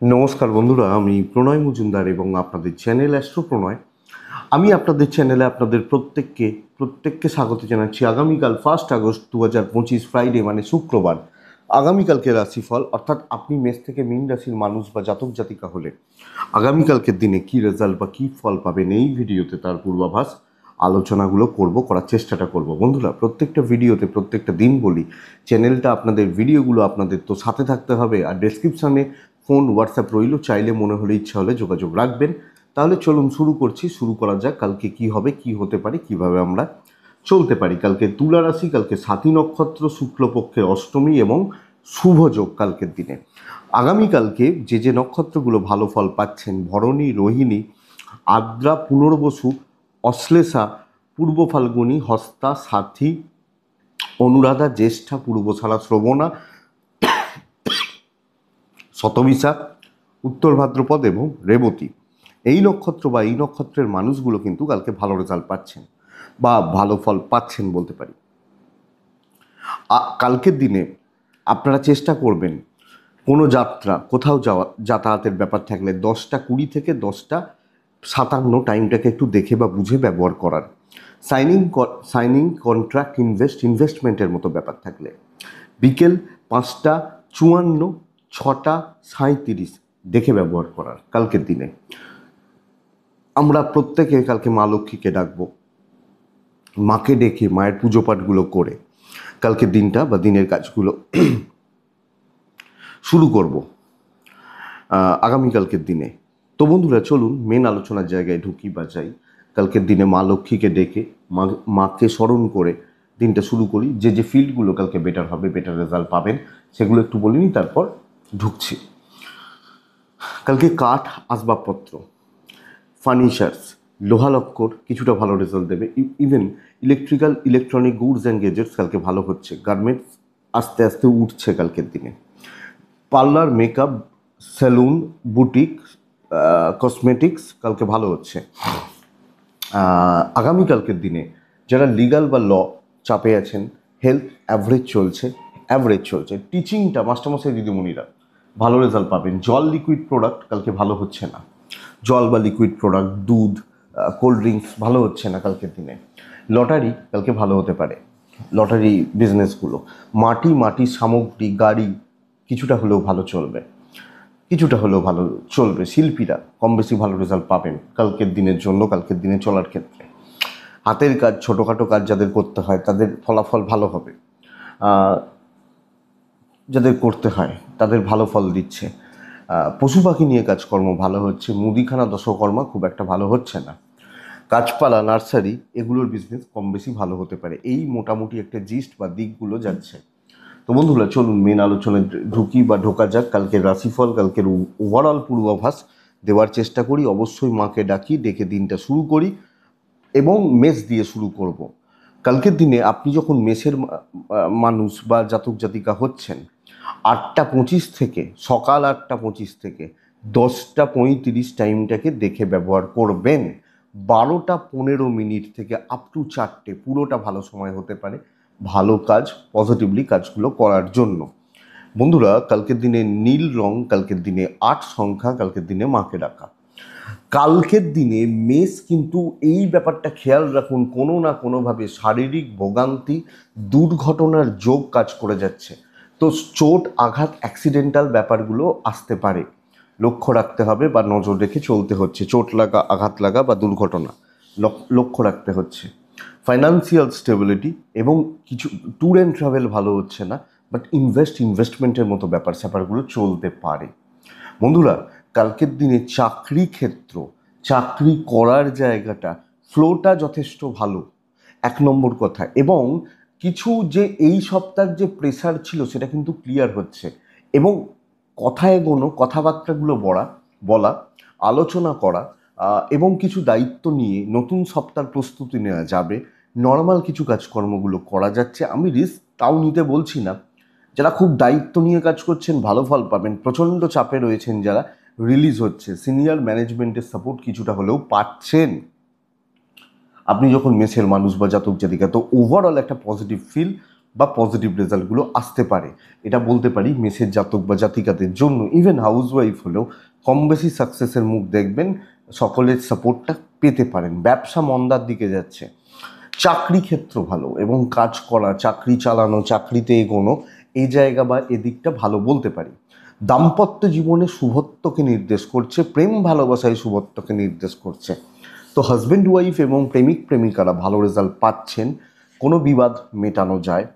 নমস্কার বন্ধুরা, আমি প্রণয় মজুমদার এবং আপনাদের চ্যানেল অ্যাস্ট্রো প্রণয়। আমি আপনাদের চ্যানেলে আপনাদের প্রত্যেককে স্বাগত জানাচ্ছি। আগামীকাল 1 আগস্ট 2025 ফ্রাইডে মানে শুক্রবার আগামীকালকে রাশিফল, অর্থাৎ আপনি মেষ থেকে মীন রাশির মানুষ বা জাতক জাতিকা হলে আগামীকালকের দিনে কী রেজাল্ট বা কী ফল পাবেন এই ভিডিওতে তার পূর্বাভাস আলোচনাগুলো করার চেষ্টাটা করব। বন্ধুরা, প্রত্যেকটা ভিডিওতে প্রত্যেকটা দিন বলি, চ্যানেলটা আপনাদের, ভিডিওগুলো আপনাদের তো সাথে থাকতে হবে। আর ডেসক্রিপশানে ফোন হোয়াটসঅ্যাপ রইল, চাইলে মনে হলে ইচ্ছা হলে যোগাযোগ রাখবেন। তাহলে চলুন শুরু করা যাক। কালকে কি হবে, কি হতে পারে, কিভাবে আমরা চলতে পারি। কালকে তুলা রাশি, কালকে সাথী নক্ষত্র, শুক্লপক্ষের অষ্টমী এবং শুভ যোগ কালকের দিনে। আগামীকালকে যে নক্ষত্রগুলো ভালো ফল পাচ্ছেন: ভরণী, রোহিণী, আদ্রা, পুনর্বসু, অশ্লেষা, পূর্ব ফাল্গুনী, হস্তা, সাথী, অনুরাধা, জ্যেষ্ঠা, পূর্বশালা, শ্রবণা, শতবিশা, উত্তর ভাদ্রপদ এবং রেবতী। এই নক্ষত্র বা এই নক্ষত্রের মানুষগুলো কিন্তু কালকে ভালো রেজাল্ট পাচ্ছেন বা ভালো ফল পাচ্ছেন বলতে পারি। কালকের দিনে আপনারা চেষ্টা করবেন কোনো যাত্রা, কোথাও যাতায়াতের ব্যাপার থাকলে 10টা 20 থেকে 10টা 57 টাইমটাকে একটু দেখে বা বুঝে ব্যবহার করার। সাইনিং কন্ট্রাক্ট, ইনভেস্টমেন্টের মতো ব্যাপার থাকলে বিকেল 5টা 54, 6টা 37 দেখে ব্যবহার করার। কালকের দিনে আমরা প্রত্যেকে কালকে মা লক্ষ্মীকে ডাকবো, মাকে ডেকে মায়ের পুজো পাঠগুলো করে কালকের দিনটা বা দিনের কাজগুলো শুরু করব আগামীকালকের দিনে। তো বন্ধুরা, চলুন মেন আলোচনার জায়গায় ঢুকি বা যাই। কালকের দিনে মা লক্ষ্মীকে ডেকে মাকে স্মরণ করে দিনটা শুরু করি। যে ফিল্ডগুলো কালকে বেটার হবে, বেটার রেজাল্ট পাবেন, সেগুলো একটু বলে নিই, তারপর ঢুকছি। কালকে কাঠ, আসবাবপত্র, ফার্নিচার্স, লোহালক্কর কিছুটা ভালো রেজাল্ট দেবে। Even electronic goods and gadgets কালকে ভালো হচ্ছে। গার্মেন্টস আস্তে আস্তে উঠছে কালকের দিনে। Parlour, makeup, salon, boutique, cosmetics কালকে ভালো হচ্ছে। আগামীকালকের দিনে যারা লিগাল বা চাপে আছেন, হেলথ অ্যাভারেজ চলছে। টিচিংটা, মাস্টারমশাই দিদিমণিরা ভালো রেজাল্ট পাবেন। জল, লিকুইড প্রোডাক্ট কালকে ভালো হচ্ছে না। জল বা লিকুইড প্রোডাক্ট, দুধ, কোল্ড ড্রিঙ্কস ভালো হচ্ছে না কালকের দিনে। লটারি কালকে ভালো হতে পারে, লটারি বিজনেসগুলো। মাটির সামগ্রী, গাড়ি কিছুটা হলেও ভালো চলবে। শিল্পীরা কম বেশি ভালো রেজাল্ট পাবেন কালকের দিনের জন্য, কালকের দিনে চলার ক্ষেত্রে। হাতের কাজ, ছোটোখাটো কাজ যাদের করতে হয় তাদের ফলাফল ভালো হবে। যাদের করতে হয় তাদের ভালো ফল দিচ্ছে। পশু পাখি নিয়ে কাজকর্ম ভালো হচ্ছে। মুদিখানা, দশকর্মা খুব একটা ভালো হচ্ছে না। গাছপালা, নার্সারি এগুলোর বিজনেস কম বেশি ভালো হতে পারে। এই মোটামুটি একটা জিস্ট বা দিকগুলো যাচ্ছে। তো বন্ধুরা, চলুন মেন আলোচনায় ঢোকা যাক। কালকের রাশিফল, কালকের ওভারঅল পূর্বাভাস দেওয়ার চেষ্টা করি। অবশ্যই মাকে ডেকে দিনটা শুরু করি এবং মেষ দিয়ে শুরু করব। কালকের দিনে আপনি যখন মেষের মানুষ বা জাতক জাতিকা হচ্ছেন, 8টা 25 থেকে, সকাল 8টা 25 থেকে 10টা 35 টাইমটাকে দেখে ব্যবহার করবেন। 12টা 15 থেকে আপ টু 4টে পুরোটা ভালো সময় হতে পারে ভালো কাজ, পজিটিভলি কাজগুলো করার জন্য। বন্ধুরা, কালকের দিনে নীল রং, কালকের দিনে 8 সংখ্যা, কালকের দিনে মাকে ডাকা। কালকের দিনে মেষ কিন্তু এই ব্যাপারটা খেয়াল রাখুন, কোনো না কোনোভাবে শারীরিক ভোগান্তি, দুর্ঘটনার যোগ কাজ করে যাচ্ছে। তো চোট, আঘাত, অ্যাক্সিডেন্টাল ব্যাপারগুলো আসতে পারে, লক্ষ্য রাখতে হবে বা নজর রেখে চলতে হচ্ছে। চোট লাগা, আঘাত লাগা বা দুর্ঘটনা লক্ষ্য রাখতে হচ্ছে। ফাইন্যান্সিয়াল স্টেবিলিটি এবং কিছু ট্যুর অ্যান্ড ট্রাভেল ভালো হচ্ছে না, বাট ইনভেস্টমেন্টের মতো স্যাপারগুলো চলতে পারে। বন্ধুরা, কালকের দিনে চাকরি করার জায়গাটা, ফ্লোটা যথেষ্ট ভালো, 1 নম্বর কথা। এবং কিছু যে এই সপ্তাহের যে প্রেশার ছিল সেটা কিন্তু ক্লিয়ার হচ্ছে। এবং কথাবার্তাগুলো বলা, আলোচনা করা এবং কিছু দায়িত্ব নিয়ে নতুন সপ্তাহের প্রস্তুতি নেওয়া যাবে। নর্মাল কিছু কাজকর্মগুলো করা যাচ্ছে। আমি রিস্ক তাও নিতে বলছি না। যারা খুব দায়িত্ব নিয়ে কাজ করছেন ভালো ফল পাবেন। প্রচণ্ড চাপে রয়েছেন যারা, রিলিজ হচ্ছে। সিনিয়র ম্যানেজমেন্টের সাপোর্ট কিছুটা হলেও পাচ্ছেন আপনি যখন মেসের মানুষ বা জাতক জাতিকা। তো ওভারঅল একটা পজিটিভ ফিল বা পজিটিভ রেজাল্টগুলো আসতে পারে। এটা বলতে পারি মেষের জাতক বা জাতিকাদের জন্য। ইভেন হাউসওয়াইফ হলেও কম বেশি সাকসেসের মুখ দেখবেন, সকলের সাপোর্টটা পেতে পারেন। ব্যবসা মন্দার দিকে যাচ্ছে, চাকরি ক্ষেত্র ভালো এবং কাজ করা, চাকরি চালানো, চাকরিতে এগোনো, এই জায়গা বা এদিকটা ভালো বলতে পারি। দাম্পত্য জীবনে শুভত্বকে নির্দেশ করছে, প্রেম ভালোবাসায় শুভত্বকে নির্দেশ করছে। তো হাজব্যান্ড ওয়াইফ এবং প্রেমিক প্রেমিকারা ভালো রেজাল্ট পাচ্ছেন, কোনো বিবাদ মেটানো যায়।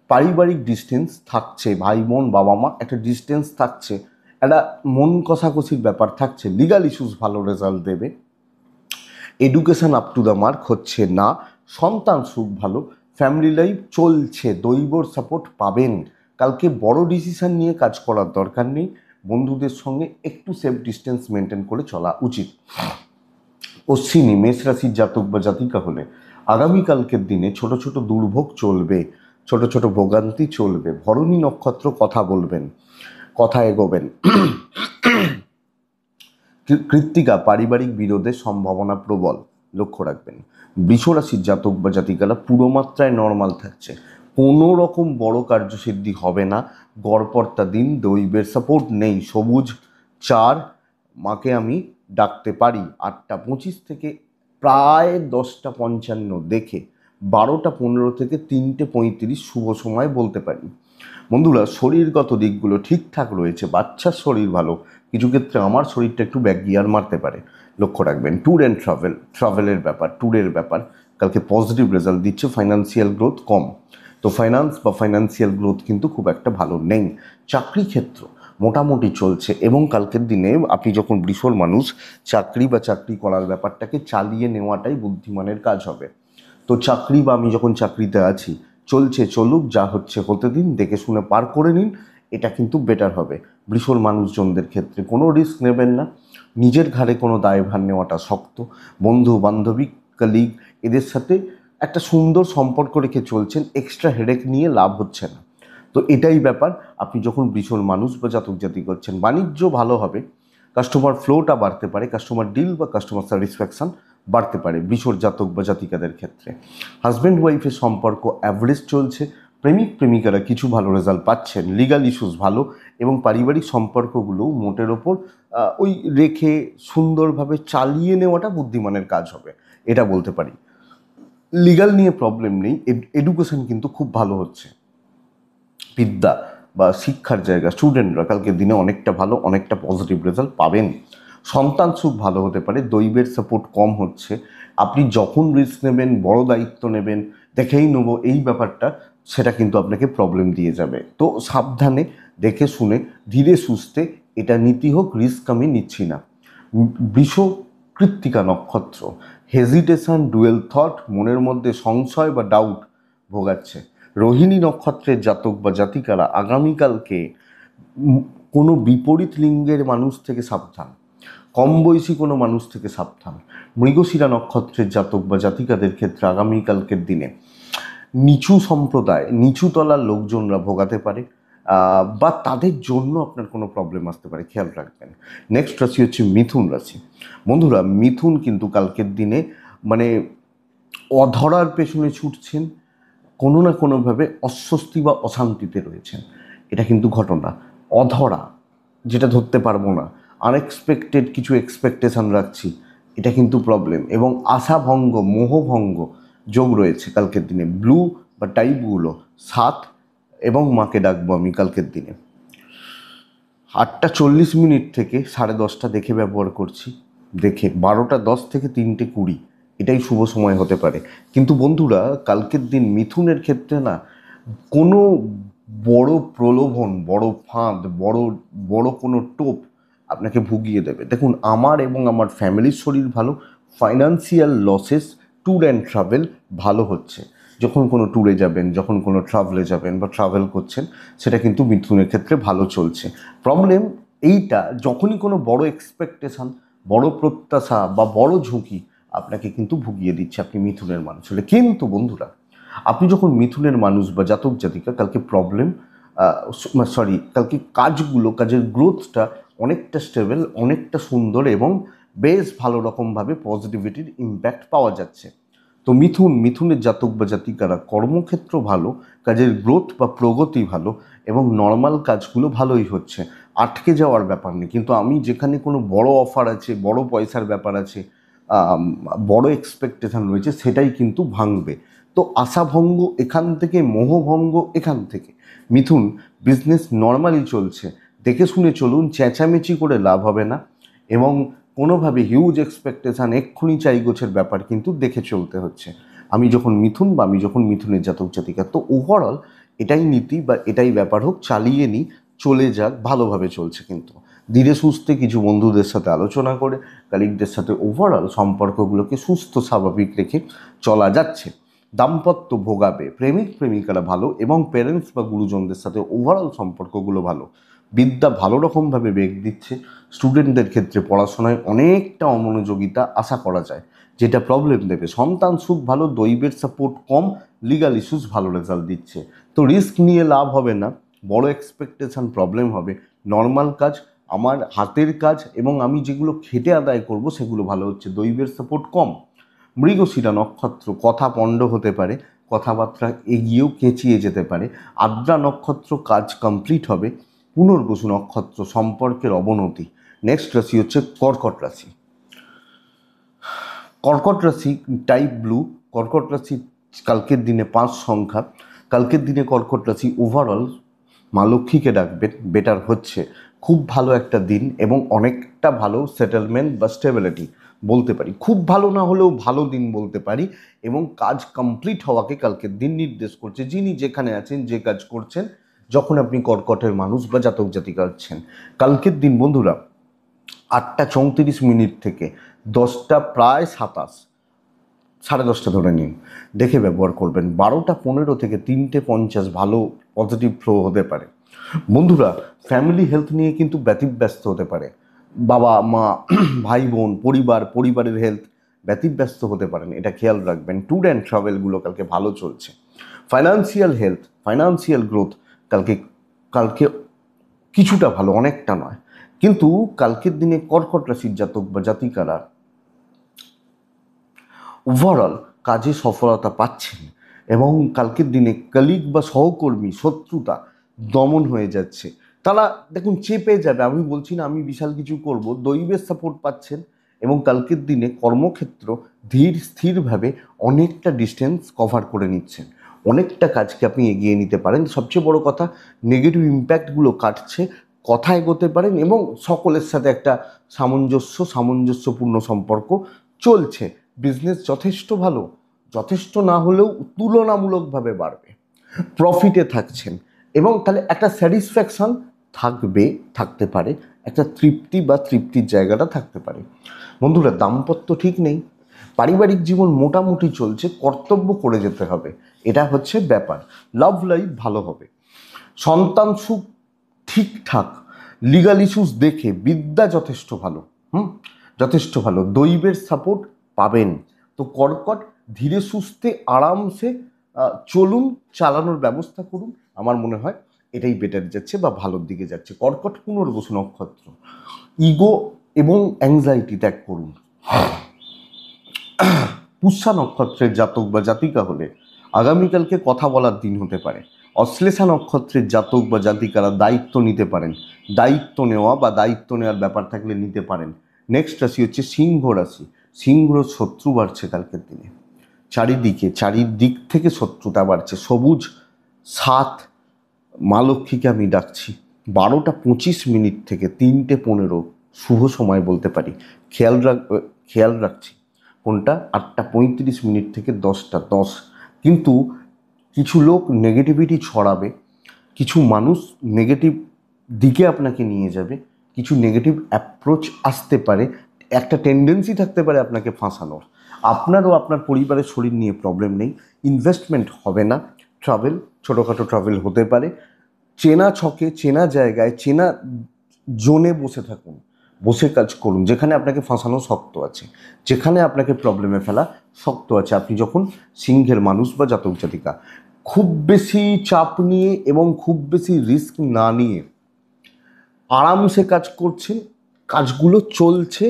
পারিবারিক ডিস্টেন্স থাকছে, ভাই বোন বাবা মা একটা ডিস্টেন্স থাকছে, একটা মন কষাকষির ব্যাপার থাকছে। লিগাল ইস্যুস ভালো রেজাল্ট দেবে। Education up to the mark হচ্ছে না, সন্তান সুখ ভালো, ফ্যামিলি লাইফ চলছে, দৈবর সাপোর্ট পাবেন। কালকে বড় ডিসিশন নিয়ে কাজ করার দরকার নেই, বন্ধুদের সঙ্গে একটু সেফ ডিস্টেন্স মেনটেন করে চলা উচিত। অশ্বিনী মেষ রাশির জাতক বা জাতিকা হলে আগামীকালকের দিনে ছোট ছোট দুর্ভোগ চলবে, ছোট ছোট ভোগান্তি চলবে। ভরণী নক্ষত্র কথা বলবেন, কথা এগোবেন। কৃত্তিকা পারিবারিক বিরোধের সম্ভাবনা প্রবল, লক্ষ্য রাখবেন। বৃষ রাশির জাতক বা জাতিকারা পুরো মাত্রায় নর্মাল থাকছে, কোনো রকম বড় কার্যসিদ্ধি হবে না। গড়পড়তা দিন, দৈবের সাপোর্ট নেই। সবুজ 4 মাকে আমি ডাকতে পারি। 8:25 থেকে প্রায় 10:55 দেখে 12:15 থেকে 3:35 শুভ সময় বলতে পারি। বন্ধুরা, শরীরগত দিকগুলো ঠিকঠাক রয়েছে, বাচ্চার শরীর ভালো, কিছু ক্ষেত্রে আমার শরীরটা একটু ব্যাক গিয়ার মারতে পারে, লক্ষ্য রাখবেন। ট্যুর অ্যান্ড ট্রাভেলের ব্যাপার, ট্যুরের ব্যাপার কালকে পজিটিভ রেজাল্ট দিচ্ছে। ফাইন্যান্সিয়াল গ্রোথ কম, তো ফাইন্যান্স বা ফাইন্যান্সিয়াল গ্রোথ কিন্তু খুব একটা ভালো নেই। চাকরি ক্ষেত্র মোটামুটি চলছে, এবং কালকের দিনে আপনি যখন বৃষর মানুষ, চাকরি বা চাকরি করার ব্যাপারটাকে চালিয়ে নেওয়াটাই বুদ্ধিমানের কাজ হবে। তো চাকরি বা আমি যখন চাকরিতে আছি, চলছে চলুক, যা হচ্ছে হতে দিন, দেখে শুনে পার করে নিন, এটা কিন্তু বেটার হবে। বৃষর মানুষজনদের ক্ষেত্রে কোনো রিস্ক নেবেন না, নিজের ঘাড়ে কোনো দায়ভার নেওয়াটা শক্ত। বন্ধু বান্ধবী কলিগ এদের সাথে একটা সুন্দর সম্পর্ক রেখে চলছেন, এক্সট্রা হেডেক নিয়ে লাভ হচ্ছে না। তো এটাই ব্যাপার, আপনি যখন বৃষর মানুষ বা জাতক জাতি করছেন। বাণিজ্য ভালো হবে, কাস্টমার ফ্লোটা বাড়তে পারে, কাস্টমার ডিল বা কাস্টমার স্যাটিসফ্যাকশন বাড়তে পারে বৃষর জাতক বা জাতিকাদের ক্ষেত্রে। হাজব্যান্ড ওয়াইফের সম্পর্ক অ্যাভারেজ চলছে, প্রেমিক প্রেমিকারা কিছু ভালো রেজাল্ট পাচ্ছেন। লিগাল ইস্যুস ভালো, এবং পারিবারিক সম্পর্কগুলোও মোটের ওপর ওই রেখে সুন্দরভাবে চালিয়ে নেওয়াটা বুদ্ধিমানের কাজ হবে, এটা বলতে পারি। লিগাল নিয়ে প্রবলেম নেই, এডুকেশন কিন্তু খুব ভালো হচ্ছে। বিদ্যা বা শিক্ষার জায়গা, স্টুডেন্টরা কালকের দিনে অনেকটা ভালো, অনেকটা পজিটিভ রেজাল্ট পাবেন। সন্তান সুখ ভালো হতে পারে, দৈবের সাপোর্ট কম হচ্ছে। আপনি যখন রিস্ক নেবেন, বড় দায়িত্ব নেবেন, দেখেই নেবো এই ব্যাপারটা, সেটা কিন্তু আপনাকে প্রবলেম দিয়ে যাবে। তো সাবধানে, দেখে শুনে, ধীরে সুস্থে এটা নীতি হোক, রিস্ক আমি নিচ্ছি না। বৃষ কৃত্তিকা নক্ষত্র, হেজিটেশন, ডুয়েল থট, মনের মধ্যে সংশয় বা ডাউট ভোগাচ্ছে। রোহিণী নক্ষত্রের জাতক বা জাতিকারা আগামীকালকে কোনো বিপরীত লিঙ্গের মানুষ থেকে সাবধান, কম বয়সী কোনো মানুষ থেকে সাবধান। মৃগশিরা নক্ষত্রের জাতক বা জাতিকাদের ক্ষেত্রে আগামীকালকের দিনে নিচু সম্প্রদায়, নিচু তলার লোকজনরা ভোগাতে পারে, বা তাদের জন্য আপনার কোনো প্রবলেম আসতে পারে, খেয়াল রাখবেন। নেক্সট রাশি হচ্ছে মিথুন রাশি। বন্ধুরা, মিথুন কিন্তু কালকের দিনে মানে অধরার পেছনে ছুটছেন, কোনো না কোনোভাবে অস্বস্তি বা অশান্তিতে রয়েছেন, এটা কিন্তু ঘটনা। অধরা, যেটা ধরতে পারবো না, আনএক্সপেক্টেড কিছু এক্সপেকটেশন রাখছি, এটা কিন্তু প্রবলেম। এবং আশাভঙ্গ, মোহভঙ্গ যোগ রয়েছে কালকের দিনে। ব্লু বা টাইপগুলো 7 এবং মাকে ডাকবো আমি কালকের দিনে 8:40 থেকে 10:30 দেখে ব্যবহার করছি, দেখে 12:10 থেকে 3:20 এটাই শুভ সময় হতে পারে। কিন্তু বন্ধুরা, কালকের দিন মিথুনের ক্ষেত্রে না কোনো বড় প্রলোভন, বড় ফাঁদ, বড় বড় কোনো টোপ আপনাকে ভুগিয়ে দেবে। দেখুন, আমার এবং আমার ফ্যামিলির শরীর ভালো, financial losses, tour and travel ভালো হচ্ছে। যখন কোনো ট্যুরে যাবেন, যখন কোনো ট্রাভেলে যাবেন বা ট্রাভেল করছেন, সেটা কিন্তু মিথুনের ক্ষেত্রে ভালো চলছে। প্রবলেম এইটা, যখনই কোনো বড় এক্সপেকটেশন, বড় প্রত্যাশা বা বড় ঝুঁকি আপনাকে কিন্তু ভুগিয়ে দিচ্ছে আপনি মিথুনের মানুষ হলে। কিন্তু বন্ধুরা, আপনি যখন মিথুনের মানুষ বা জাতক জাতিকা, কালকে প্রবলেম কালকে কাজগুলো, কাজের গ্রোথটা অনেকটা স্টেবল, অনেকটা সুন্দর এবং বেশ ভালো রকমভাবে পজিটিভিটির ইম্প্যাক্ট পাওয়া যাচ্ছে। তো মিথুনের জাতক বা জাতিকারা কর্মক্ষেত্র ভালো, কাজের গ্রোথ বা প্রগতি ভালো, এবং নর্মাল কাজগুলো ভালোই হচ্ছে, আটকে যাওয়ার ব্যাপার নেই। কিন্তু আমি যেখানে কোনো বড় অফার আছে, বড় পয়সার ব্যাপার আছে, বড় এক্সপেকটেশন রয়েছে, সেটাই কিন্তু ভাঙবে। তো আশাভঙ্গ এখান থেকে, মোহভঙ্গ এখান থেকে। মিথুন, বিজনেস নর্মালি চলছে, দেখে শুনে চলুন, চেঁচামেচি করে লাভ হবে না, এবং কোনোভাবে হিউজ এক্সপেকটেশান এক্ষুনি চাই গোছের ব্যাপার কিন্তু দেখে চলতে হচ্ছে। আমি যখন মিথুনের জাতক জাতিকা, তো ওভারঅল এটাই নীতি বা এটাই ব্যাপার হোক, চালিয়ে নিই, চলে যাক, ভালোভাবে চলছে। কিন্তু ধীরে সুস্থে কিছু বন্ধুদের সাথে আলোচনা করে, কালিগদের সাথে ওভারঅল সম্পর্কগুলোকে সুস্থ স্বাভাবিক রেখে চলা যাচ্ছে। দাম্পত্য ভোগাবে, প্রেমিক প্রেমিকারা ভালো, এবং প্যারেন্টস বা গুরুজনদের সাথে ওভারঅল সম্পর্কগুলো ভালো। বিদ্যা ভালো রকমভাবে বেগ দিচ্ছে। স্টুডেন্টদের ক্ষেত্রে পড়াশোনায় অনেকটা অমনোযোগিতা আশা করা যায়, যেটা প্রবলেম দেবে। সন্তান সুখ ভালো, দৈবের সাপোর্ট কম, লিগাল ইস্যুস ভালো রেজাল্ট দিচ্ছে। তো রিস্ক নিয়ে লাভ হবে না, বড় এক্সপেকটেশন প্রবলেম হবে। নর্মাল কাজ, আমার হাতের কাজ, এবং আমি যেগুলো খেটে আদায় করব সেগুলো ভালো হচ্ছে, দৈবের সাপোর্ট কম। মৃগশিরা নক্ষত্র, কথা পণ্ড হতে পারে, কথাবার্তা এগিয়েও কেঁচিয়ে যেতে পারে। আদ্রা নক্ষত্র, কাজ কমপ্লিট হবে। পুনর্বসু নক্ষত্র, সম্পর্কের অবনতি। নেক্সট রাশি হচ্ছে কর্কট রাশি। কর্কট রাশি টাইপ ব্লু। কর্কট রাশি কালকের দিনে 5 সংখ্যা। কালকের দিনে কর্কট রাশি ওভারঅল মা লক্ষ্মীকে ডাকবেন, বেটার হচ্ছে। খুব ভালো একটা দিন, এবং অনেকটা ভালো সেটেলমেন্ট বা স্টেবিলিটি বলতে পারি। খুব ভালো না হলেও ভালো দিন বলতে পারি, এবং কাজ কমপ্লিট হওয়াকে কালকের দিন নির্দেশ করছে। যিনি যেখানে আছেন, যে কাজ করছেন, যখন আপনি কর্কটের মানুষ বা জাতক জাতিকা আছেন, কালকের দিন বন্ধুরা 8টা 34 মিনিট থেকে 10টা প্রায় 27, 10:30 ধরে নিন, দেখে ব্যবহার করবেন। 12টা 15 থেকে 3টে 50 ভালো পজিটিভ ফ্লো হতে পারে। বন্ধুরা, ফ্যামিলি হেলথ নিয়ে কিন্তু ব্যতিব্যস্ত হতে পারে। বাবা মা, ভাই বোন, পরিবারের হেলথ ব্যতিব্যস্ত হতে পারেন, এটা খেয়াল রাখবেন। ট্যুর অ্যান্ড ট্রাভেলগুলো কালকে ভালো চলছে। ফাইন্যান্সিয়াল হেলথ, ফাইন্যান্সিয়াল গ্রোথ কালকে কালকে কিছুটা ভালো, অনেকটা নয়। কিন্তু কালকের দিনে কর্কট রাশির জাতক বা জাতিকারা ওভারঅল কাজে সফলতা পাচ্ছেন, এবং কালকের দিনে কলিগ বা সহকর্মী শত্রুতা দমন হয়ে যাচ্ছে। তারা দেখুন চেপে যাবে, আমি বলছি না আমি বিশাল কিছু করব, দৈবের সাপোর্ট পাচ্ছেন, এবং কালকের দিনে কর্মক্ষেত্র ধীর স্থিরভাবে অনেকটা ডিস্টেন্স কভার করে নিচ্ছেন, অনেকটা কাজকে আপনি এগিয়ে নিতে পারেন। সবচেয়ে বড় কথা, নেগেটিভ ইম্প্যাক্টগুলো কাটছে, কথা এগোতে পারেন, এবং সকলের সাথে একটা সামঞ্জস্যপূর্ণ সম্পর্ক চলছে। বিজনেস যথেষ্ট ভালো, যথেষ্ট না হলেও তুলনামূলকভাবে বাড়বে, প্রফিটে থাকছেন, এবং তাহলে একটা স্যাটিসফ্যাকশান থাকতে পারে, একটা তৃপ্তির জায়গাটা থাকতে পারে। বন্ধুরা, দাম্পত্য ঠিক নেই, পারিবারিক জীবন মোটামুটি চলছে, কর্তব্য করে যেতে হবে, এটা হচ্ছে ব্যাপার। লাভ লাইফ ভালো হবে, সন্তান সুখ ঠিকঠাক, লিগাল ইস্যুস দেখে, বিদ্যা যথেষ্ট ভালো, যথেষ্ট ভালো, দৈবের সাপোর্ট পাবেন। তো কর্কট ধীরে সুস্থে আরামসে চলুন, চালানোর ব্যবস্থা করুন, আমার মনে হয় এটাই বেটার যাচ্ছে বা ভালোর দিকে যাচ্ছে। কর্কট পুনর্বসু নক্ষত্র, ইগো এবং অ্যাংজাইটি ত্যাগ করুন। পুষ্যা নক্ষত্রের জাতক বা জাতিকা হলে আগামীকালকে কথা বলার দিন হতে পারে। অশ্লেষা নক্ষত্রের জাতক বা জাতিকারা দায়িত্ব নিতে পারেন, দায়িত্ব নেওয়া বা দায়িত্ব নেওয়ার ব্যাপার থাকলে নিতে পারেন। নেক্সট রাশি হচ্ছে সিংহ রাশি। সিংহ শত্রু বাড়ছে কালকের দিনে, চারিদিক থেকে শত্রুতা বাড়ছে। সবুজ সাত, মা লক্ষ্মীকে আমি ডাকছি। 12টা 25 মিনিট থেকে 3টে 15 শুভ সময় বলতে পারি, খেয়াল রাখছি। কোনটা? 8টা 35 মিনিট থেকে 10টা 10। কিন্তু কিছু লোক নেগেটিভিটি ছড়াবে, কিছু মানুষ নেগেটিভ দিকে আপনাকে নিয়ে যাবে, কিছু নেগেটিভ অ্যাপ্রোচ আসতে পারে, একটা টেন্ডেন্সি থাকতে পারে আপনাকে ফাঁসানোর। আপনারও আপনার পরিবারের শরীর নিয়ে প্রবলেম নেই, ইনভেস্টমেন্ট হবে না, ছোটোখাটো ট্রাভেল হতে পারে। চেনা ছকে, চেনা জায়গায়, চেনা জোনে বসে থাকুন, বসে কাজ করুন, যেখানে আপনাকে ফাঁসানো শক্ত আছে, যেখানে আপনাকে প্রবলেমে ফেলা শক্ত আছে। আপনি যখন সিংহের মানুষ বা জাতক জাতিকা, খুব বেশি চাপ নিয়ে এবং খুব বেশি রিস্ক না নিয়ে আরামসে কাজ করছেন, কাজগুলো চলছে,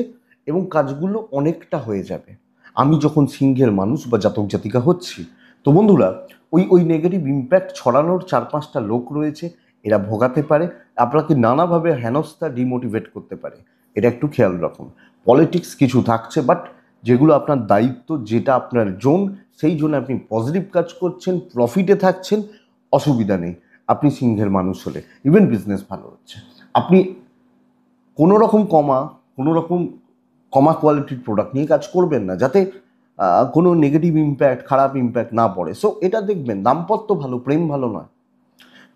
এবং কাজগুলো অনেকটা হয়ে যাবে। আমি যখন সিংহের মানুষ বা জাতক জাতিকা হচ্ছি, তো বন্ধুরা ওই নেগেটিভ ইম্প্যাক্ট ছড়ানোর 4-5টা লোক রয়েছে, এরা ভোগাতে পারে, আপনাকে নানাভাবে হেনস্থা ডিমোটিভেট করতে পারে, এটা একটু খেয়াল রাখুন। পলিটিক্স কিছু থাকছে, বাট যেগুলো আপনার দায়িত্ব, যেটা আপনার জোন, সেই জন্য আপনি পজিটিভ কাজ করছেন, প্রফিটে থাকছেন, অসুবিধা নেই। আপনি সিংহের মানুষ হলে ইভেন বিজনেস ভালো হচ্ছে। আপনি কোনো রকম কমা কোয়ালিটির প্রোডাক্ট নিয়ে কাজ করবেন না, যাতে কোনো নেগেটিভ ইম্প্যাক্ট, খারাপ ইম্প্যাক্ট না পড়ে। সো এটা দেখবেন, দাম্পত্য ভালো, প্রেম ভালো নয়।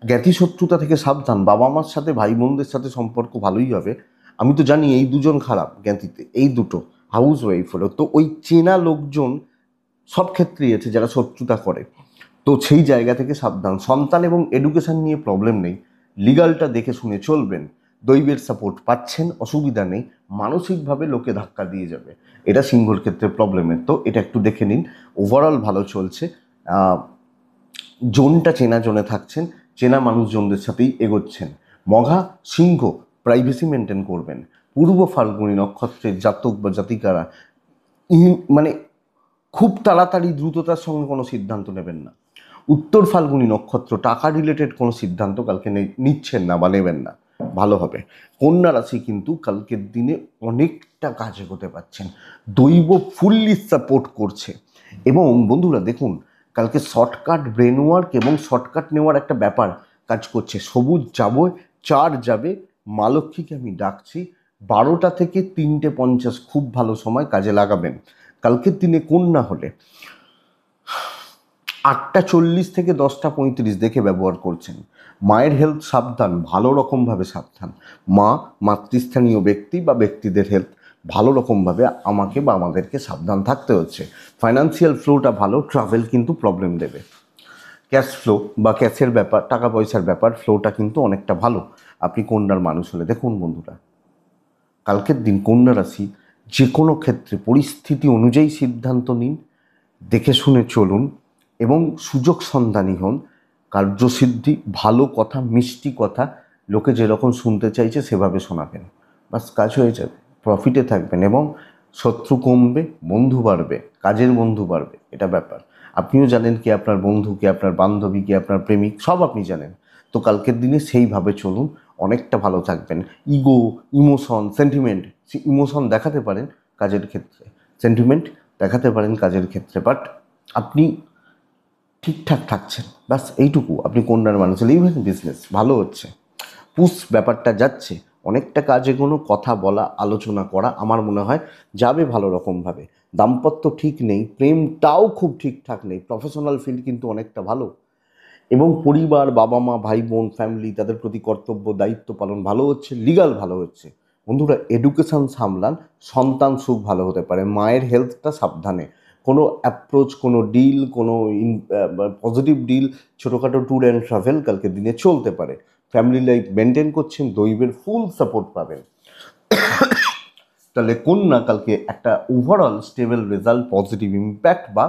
জ্ঞাতি শত্রুতা থেকে সাবধান। বাবা মার সাথে, ভাই বোনদের সাথে সম্পর্ক ভালোই হবে। আমি তো জানি এই দুজন খারাপ জ্ঞাতিতে, এই দুটো হাউস ওয়াইফ হলো, তো ওই চেনা লোকজন সব ক্ষেত্রেই আছে যারা শত্রুতা করে, তো সেই জায়গা থেকে সাবধান। সন্তান এবং এডুকেশন নিয়ে প্রবলেম নেই, লিগালটা দেখে শুনে চলবেন। দৈবের সাপোর্ট পাচ্ছেন, অসুবিধা নেই। মানসিকভাবে লোকে ধাক্কা দিয়ে যাবে, এটা সিংহর ক্ষেত্রে প্রবলেমের, তো এটা একটু দেখে নিন। ওভারঅল ভালো চলছে। জোনটা চেনা জোনে থাকছেন, চেনা মানুষজনদের সাথেই এগোচ্ছেন। মঘা, সিংহ, প্রাইভেসি মেনটেন করবেন। পূর্ব ফাল্গুনী নক্ষত্রের জাতক বা জাতিকারা মানে খুব তাড়াতাড়ি দ্রুততার সঙ্গে কোনো সিদ্ধান্ত নেবেন না। উত্তর ফাল্গুনী নক্ষত্র, টাকা রিলেটেড কোনো সিদ্ধান্ত কালকে নিচ্ছেন না বা নেবেন না, ভালো হবে। কন্যা রাশি কিন্তু কালকের দিনে অনেকটা কাজ এগোতে পারছেন, দৈব ফুললি সাপোর্ট করছে। এবং বন্ধুরা দেখুন, কালকে শর্টকাট ব্রেন ওয়ার্ক এবং শর্টকাট নেওয়ার একটা ব্যাপার কাজ করছে। সবুজ যাবে, 4 যাবে, মা লক্ষ্মীকে আমি ডাকছি। 12টা থেকে 3:50 খুব ভালো সময়, কাজে লাগাবেন। কালকের দিনে কন্যা হলে 8:40 থেকে 10:35 দেখে ব্যবহার করছেন। মায়ের হেলথ সাবধান, ভালো রকমভাবে সাবধান। মা, মাতৃস্থানীয় ব্যক্তি বা ব্যক্তিদের হেলথ ভালো রকমভাবে আমাকে বা আমাদেরকে সাবধান থাকতে হচ্ছে। ফাইন্যান্সিয়াল ফ্লোটা ভালো, ট্রাভেল কিন্তু প্রবলেম দেবে। ক্যাশ ফ্লো বা ক্যাশের ব্যাপার, টাকা পয়সার ব্যাপার, ফ্লোটা কিন্তু অনেকটা ভালো আপনি কন্যার মানুষ হলে। দেখুন বন্ধুরা, কালকের দিন কন্যা রাশি যে কোনো ক্ষেত্রে পরিস্থিতি অনুযায়ী সিদ্ধান্ত নিন, দেখে শুনে চলুন এবং সুযোগ সন্ধানী হন। কার্যসিদ্ধি, ভালো কথা, মিষ্টি কথা, লোকে যেরকম শুনতে চাইছে সেভাবে শোনাবেন, বাস কাজ হয়ে যাবে। প্রফিটে থাকবেন এবং শত্রু কমবে, বন্ধু বাড়বে, কাজের বন্ধু বাড়বে, এটা ব্যাপার। আপনিও জানেন কি আপনার বন্ধু, কি আপনার বান্ধবী, কি আপনার প্রেমিক, সব আপনি জানেন। তো কালকের দিনে সেইভাবে চলুন, অনেকটা ভালো থাকবেন। ইগো, ইমোশন, সেন্টিমেন্ট, ইমোশন দেখাতে পারেন কাজের ক্ষেত্রে, সেন্টিমেন্ট দেখাতে পারেন কাজের ক্ষেত্রে, বাট আপনি ঠিকঠাক থাকছেন, ব্যাস এইটুকু। আপনি কন্যার মানুষ হলে ইভেন বিজনেস ভালো হচ্ছে। পুশ ব্যাপারটা যাচ্ছে, অনেকটা কাজে কোনো কথা বলা, আলোচনা করা আমার মনে হয় যাবে ভালো রকমভাবে। দাম্পত্য ঠিক নেই, প্রেমটাও খুব ঠিকঠাক নেই, প্রফেশনাল ফিল্ড কিন্তু অনেকটা ভালো। এবং পরিবার, বাবা মা, ভাই বোন, ফ্যামিলি, তাদের প্রতি কর্তব্য দায়িত্ব পালন ভালো হচ্ছে, লিগাল ভালো হচ্ছে। বন্ধুরা এডুকেশন সামলান, সন্তান সুখ ভালো হতে পারে। মায়ের হেলথটা সাবধানে, কোনো অ্যাপ্রোচ, কোনো ডিল, কোনো পজিটিভ ডিল, ছোটোখাটো ট্যুর অ্যান্ড ট্রাভেল কালকে দিনে চলতে পারে। ফ্যামিলি লাইফ মেনটেন করছেন, দৈবের ফুল সাপোর্ট পাবেন। তাহলে কন্যা কালকে একটা overall stable result, positive impact বা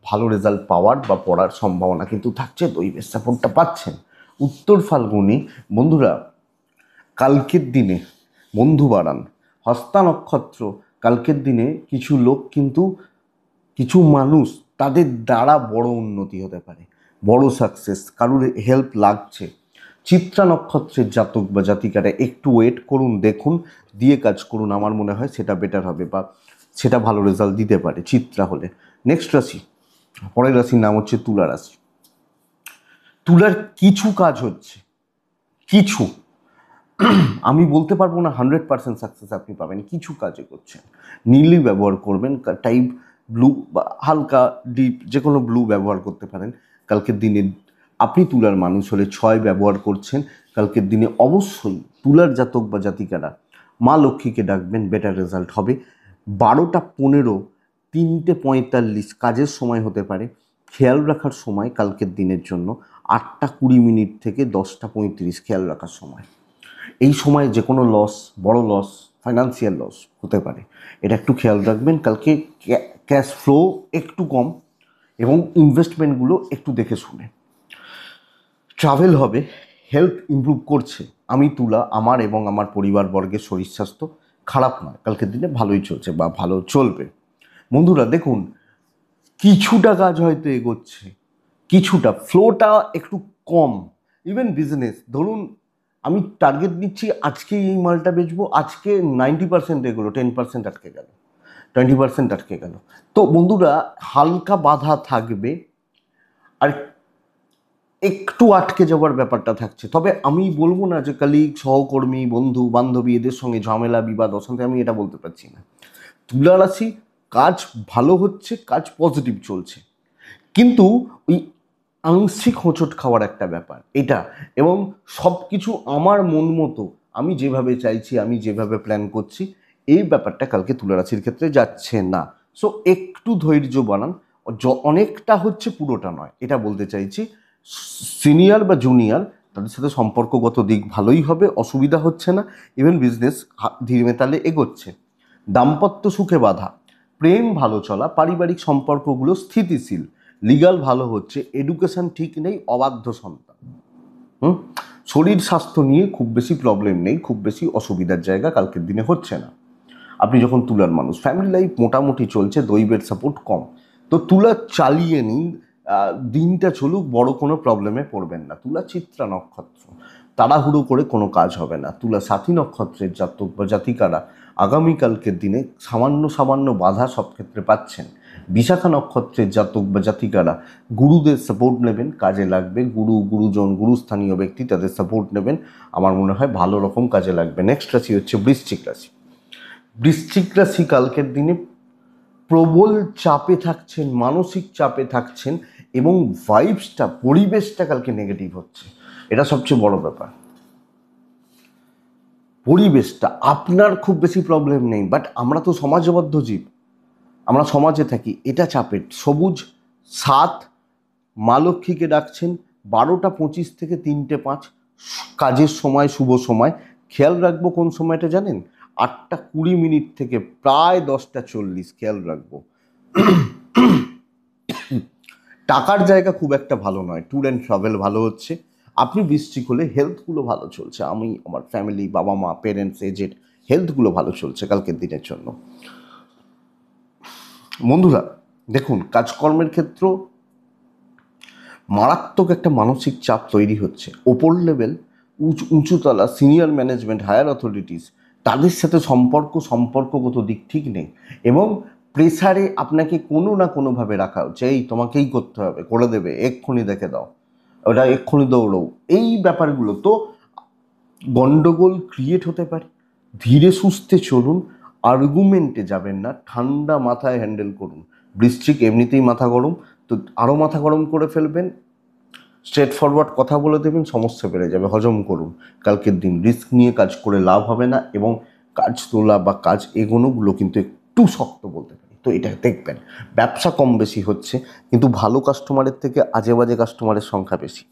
ভালো রেজাল্ট পাওয়ার বা পড়ার সম্ভাবনা কিন্তু থাকছে, দৈবের সাপোর্টটা পাচ্ছেন। উত্তর ফাল্গুনি বন্ধুরা কালকের দিনে বন্ধু বাড়ান। হস্তা নক্ষত্র, কালকের দিনে কিছু লোক কিন্তু, কিছু মানুষ, তাদের দ্বারা বড় উন্নতি হতে পারে, বড় সাকসেস, কারুর হেল্প লাগছে। চিত্রা নক্ষত্রের জাতক বা জাতিকারা একটু ওয়েট করুন, দেখুন, দিয়ে কাজ করুন, আমার মনে হয় সেটা বেটার হবে বা সেটা ভালো রেজাল্ট দিতে পারে চিত্রা হলে। নেক্সট রাশি, পরের রাশির নাম হচ্ছে তুলা রাশি। তুলার কিছু কাজ হচ্ছে, কিছু, আমি বলতে পারবো না 100% সাকসেস আপনি পাবেন, কিছু কাজে করছেন। নীলই ব্যবহার করবেন, টাইপ ব্লু বা হালকা ডিপ যে কোনো ব্লু ব্যবহার করতে পারেন। কালকের দিনে আপনি তুলার মানুষ হলে 6 ব্যবহার করছেন, কালকের দিনে অবশ্যই তুলার জাতক বা জাতিকারা মা লক্ষ্মীকে ডাকবেন, বেটার রেজাল্ট হবে। 12:15, 3:45 কাজের সময় হতে পারে, খেয়াল রাখার সময় কালকের দিনের জন্য 8:20 থেকে 10:35 খেয়াল রাখার সময়। এই সময় যে কোনো লস, বড় লস, ফাইন্যান্সিয়াল লস হতে পারে, এটা একটু খেয়াল রাখবেন। কালকে ক্যাশ ফ্লো একটু কম এবং ইনভেস্টমেন্টগুলো একটু দেখে শুনে। ট্রাভেল হবে, হেলথ ইমপ্রুভ করছে। আমি তুলা, আমার এবং আমার পরিবারবর্গের শরীর স্বাস্থ্য খারাপ নয়, কালকের দিনে ভালোই চলছে বা ভালো চলবে। বন্ধুরা দেখুন, কিছুটা কাজ হয়তো এগোচ্ছে, কিছুটা ফ্লোটা একটু কম। ইভেন বিজনেস ধরুন, আমি টার্গেট নিচ্ছি আজকে এই মালটা বেচবো, আজকে 90% এগোলো, 10% আটকে গেল, 20% আটকে গেল। তো বন্ধুরা হালকা বাধা থাকবে, আর একটু আটকে যাওয়ার ব্যাপারটা থাকছে। তবে আমি বলবো না যে কলিগ, সহকর্মী, বন্ধু বান্ধবী এদের সঙ্গে ঝামেলা, বিবাদ, অশান্তি, আমি এটা বলতে পারছি না। তুলা রাশি কাজ ভালো হচ্ছে, কাজ পজিটিভ চলছে, কিন্তু ওই আংশিক হোঁচট খাওয়ার একটা ব্যাপার এটা। এবং সব কিছু আমার মন মতো, আমি যেভাবে চাইছি, আমি যেভাবে প্ল্যান করছি, এই ব্যাপারটা কালকে তুলা রাশির ক্ষেত্রে যাচ্ছে না। সো একটু ধৈর্য বানান। অনেকটা হচ্ছে, পুরোটা নয়, এটা বলতে চাইছি। সিনিয়র বা জুনিয়র তাদের সাথে সম্পর্কগত দিক ভালোই হবে, অসুবিধা হচ্ছে না। ইভেন বিজনেস ধীরে তালে এগোচ্ছে। দাম্পত্য সুখে বাধা, প্রেম ভালো চলা, পারিবারিক সম্পর্কগুলো স্থিতিশীল, লিগাল ভালো হচ্ছে, এডুকেশন ঠিক নেই, অবাধ্য সন্তান। শরীর স্বাস্থ্য নিয়ে খুব বেশি প্রবলেম নেই, খুব বেশি অসুবিধার জায়গা কালকের দিনে হচ্ছে না। আপনি যখন তুলার মানুষ, ফ্যামিলি লাইফ মোটামুটি চলছে, দৈবের সাপোর্ট কম, তো তুলা চালিয়ে নিন, দিনটা চলুক, বড় কোনো প্রবলেমে পড়বেন না। তুলা চিত্রা নক্ষত্র, তাড়াহুড়ো করে কোনো কাজ হবে না। তুলা সাথী নক্ষত্রের জাতক বা জাতিকারা আগামীকালকের দিনে সামান্য সামান্য বাধা সব ক্ষেত্রে পাচ্ছেন। বিশাখা নক্ষত্রের জাতক বা জাতিকারা গুরুদের সাপোর্ট নেবেন, কাজে লাগবে। গুরুজন, গুরুস্থানীয় ব্যক্তি, তাদের সাপোর্ট নেবেন, আমার মনে হয় ভালো রকম কাজে লাগবে। নেক্সট রাশি হচ্ছে বৃশ্চিক রাশি। বৃশ্চিক রাশি কালকের দিনে প্রবল চাপে থাকছেন, মানসিক চাপে থাকছেন, এবং ভাইবসটা, পরিবেশটা কালকে নেগেটিভ হচ্ছে। এটা সবচেয়ে বড় ব্যাপার। পরিবেশটা আপনার খুব বেশি প্রবলেম নেই, বাট আমরা তো সমাজবদ্ধ জীব, আমরা সমাজে থাকি, এটা চাপের। সবুজ 7 মা লক্ষ্মীকে ডাকছেন, 12:25 থেকে 3টে 5 কাজের সময়, শুভ সময়। খেয়াল রাখবো কোন সময়টা জানেন? 8:20 থেকে প্রায় 10:40, খেয়াল রাখবো। টাকার জায়গা খুব একটা ভালো নয়, ট্যুর অ্যান্ড ট্রাভেল ভালো হচ্ছে। আপনি বৃশ্চিক হলে হেলথগুলো ভালো চলছে, আমি, আমার ফ্যামিলি, বাবা মা, পেরেন্টস, এজেড, হেলথগুলো ভালো চলছে কালকের দিনের জন্য। বন্ধুরা দেখুন, কাজকর্মের ক্ষেত্র মারাত্মক একটা মানসিক চাপ তৈরি হচ্ছে। ওপর লেভেল, উঁচুতলা, সিনিয়র ম্যানেজমেন্ট, হায়ার অথরিটিস, তাদের সাথে সম্পর্কগত দিক ঠিক নেই, এবং প্রেসারে আপনাকে কোনো না কোনোভাবে রাখা হচ্ছে। এই তোমাকেই করতে হবে, করে দেবে, এক্ষুনি দেখে দাও, ওটা এক্ষুনি দৌড়ো, এই ব্যাপারগুলো তো গন্ডগোল ক্রিয়েট হতে পারে। ধীরে সুস্থে চলুন, আর্গুমেন্টে যাবেন না, ঠান্ডা মাথায় হ্যান্ডেল করুন। বৃশ্চিক এমনিতেই মাথা গরম, তো আরও মাথা গরম করে ফেলবেন। স্ট্রেট ফরওয়ার্ড কথা বলে দেবেন, সমস্যা বেড়ে যাবে, হজম করুন। কালকের দিন রিস্ক নিয়ে কাজ করে লাভ হবে না, এবং কাজ তোলা বা কাজ এগোনোগুলো কিন্তু একটু শক্ত বলতে পারি। তো এটা দেখবেন, ব্যবসা কম বেশি হচ্ছে, কিন্তু ভালো কাস্টমারের থেকে আজে বাজে কাস্টমারের সংখ্যা বেশি।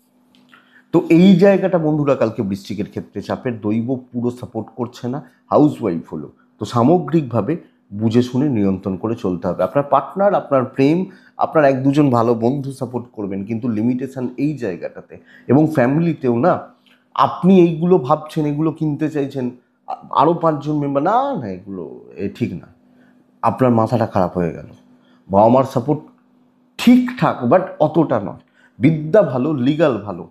তো এই জায়গাটা বন্ধুরা কালকে বৃশ্চিকের ক্ষেত্রে চাপের। দৈব পুরো সাপোর্ট করছে না, হাউস ওয়াইফ হলো। তো সামগ্রিকভাবে বুঝে শুনে নিয়ন্ত্রণ করে চলতে হবে। আপনার পার্টনার, আপনার প্রেম, আপনার 1-2জন ভালো বন্ধু সাপোর্ট করবেন, কিন্তু লিমিটেশন এই জায়গাটাতে। এবং ফ্যামিলিতেও না, আপনি এইগুলো ভাবছেন, এগুলো কিনতে চাইছেন, আরও 5জন মেম্বার, না না এগুলো ঠিক না, আপনার মাথাটা খারাপ হয়ে গেল। বাবা মার সাপোর্ট ঠিকঠাক, বাট অতটা নয়। বিদ্যা ভালো, লিগাল ভালো,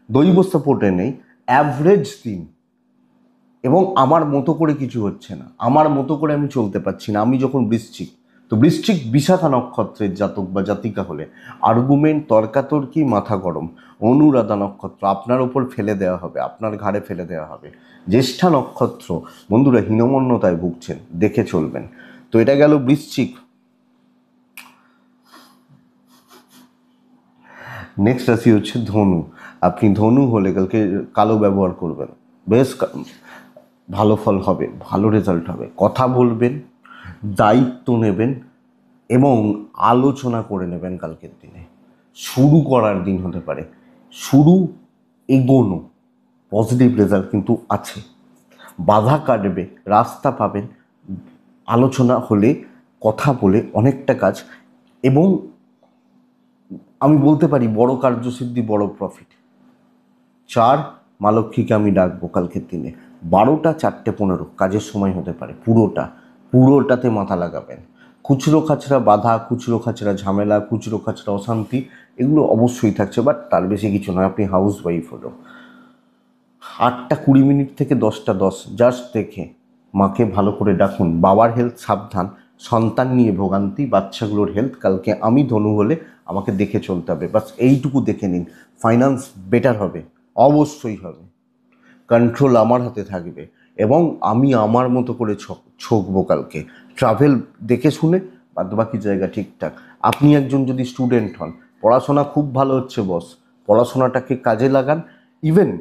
দৈব সাপোর্টে নেই, অ্যাভারেজ দিন। এবং আমার মতো করে কিছু হচ্ছে না, আমার মতো করে আমি চলতে পারছি না। আমি যখন বৃশ্চিক, তো বৃশ্চিক বিশাখা নক্ষত্রের জাতক বা জাতিকা হলে আর্গুমেন্ট, তর্কাতর্কি, মাথা গরম। অনুরাধা নক্ষত্র আপনার ওপর ফেলে দেওয়া হবে, আপনার ঘাড়ে ফেলে দেওয়া হবে। জ্যেষ্ঠা নক্ষত্র বন্ধুরা হীনমন্যতায় ভুগছেন, দেখে চলবেন। তো এটা গেল বৃশ্চিক। নেক্সট রাশি হচ্ছে ধনু। আপনি ধনু হলে কালকে কালো ব্যবহার করবেন, বেশ ভালো ফল হবে, ভালো রেজাল্ট হবে। কথা বলবেন, দায়িত্ব নেবেন, এবং আলোচনা করে নেবেন কালকের দিনে। শুরু করার দিন হতে পারে, শুরু, এগোনো, পজিটিভ রেজাল্ট কিন্তু আছে। বাধা কাটবে, রাস্তা পাবেন, আলোচনা হলে, কথা বলে অনেকটা কাজ। এবং আমি বলতে পারি বড় কার্যসিদ্ধি, বড় প্রফিট। 4 মা লক্ষ্মীকে আমি ডাকবো কালকের দিনে, 12টা 4:15 কাজের সময় হতে পারে, পুরোটাতে মাথা লাগাবেন। খুচরো খাচরা বাধা, খুচরো খাচরা ঝামেলা, খুচরো খাচরা অশান্তি এগুলো অবশ্যই থাকছে, বাট তার বেশি কিছু নয়। আপনি হাউস ওয়াইফ হলো, 8টা 20 মিনিট থেকে 10টা 10 জাস্ট দেখে মাকে ভালো করে ডাকুন। বাবার হেলথ সাবধান, সন্তান নিয়ে ভোগান্তি, বাচ্চাগুলোর হেলথ কালকে আমি ধনু হলে আমাকে দেখে চলতে হবে, বাস এইটুকু দেখে নিন। ফাইন্যান্স বেটার হবে, অবশ্যই হবে। কন্ট্রোল আমার হাতে থাকবে এবং আমি আমার মতো করে ছকবো কালকে। ট্রাভেল দেখে শুনে, বাদবাকি জায়গা ঠিকঠাক। আপনি একজন যদি স্টুডেন্ট হন, পড়াশোনা খুব ভালো হচ্ছে বস, পড়াশোনাটাকে কাজে লাগান। ইভেন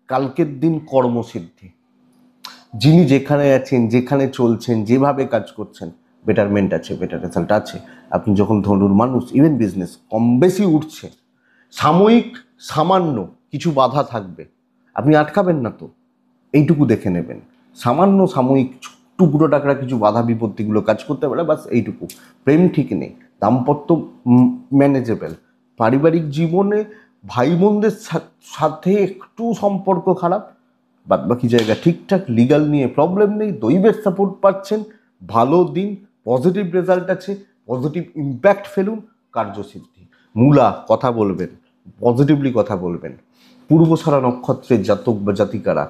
কালকের দিন কর্মসিদ্ধি, যিনি যেখানে আছেন, যেখানে চলছেন, যেভাবে কাজ করছেন, বেটারমেন্ট আছে, বেটার রেজাল্ট আছে। আপনি যখন ধনুর মানুষ, ইভেন বিজনেস কম বেশি উঠছে, সাময়িক সামান্য কিছু বাধা থাকবে, আপনি আটকাবেন না তো, এইটুকু দেখে নেবেন। সামান্য সাময়িক টুকরো টাকরা কিছু বাধা বিপত্তিগুলো কাজ করতে পারে, বাস এইটুকু। প্রেম ঠিক নেই, দাম্পত্য ম্যানেজেবল, পারিবারিক জীবনে ভাই বোনদের সাথে একটু সম্পর্ক খারাপ, বাদবাকি জায়গা ঠিকঠাক। লিগাল নিয়ে প্রবলেম নেই, দৈবের সাপোর্ট পাচ্ছেন, ভালো দিন, পজিটিভ রেজাল্ট আছে, পজিটিভ ইম্প্যাক্ট ফেলুন, কার্যসিদ্ধি। মূলা কথা বলবেন, পজিটিভলি কথা বলবেন। পূর্বসারা নক্ষত্রের জাতক বা জাতিকারা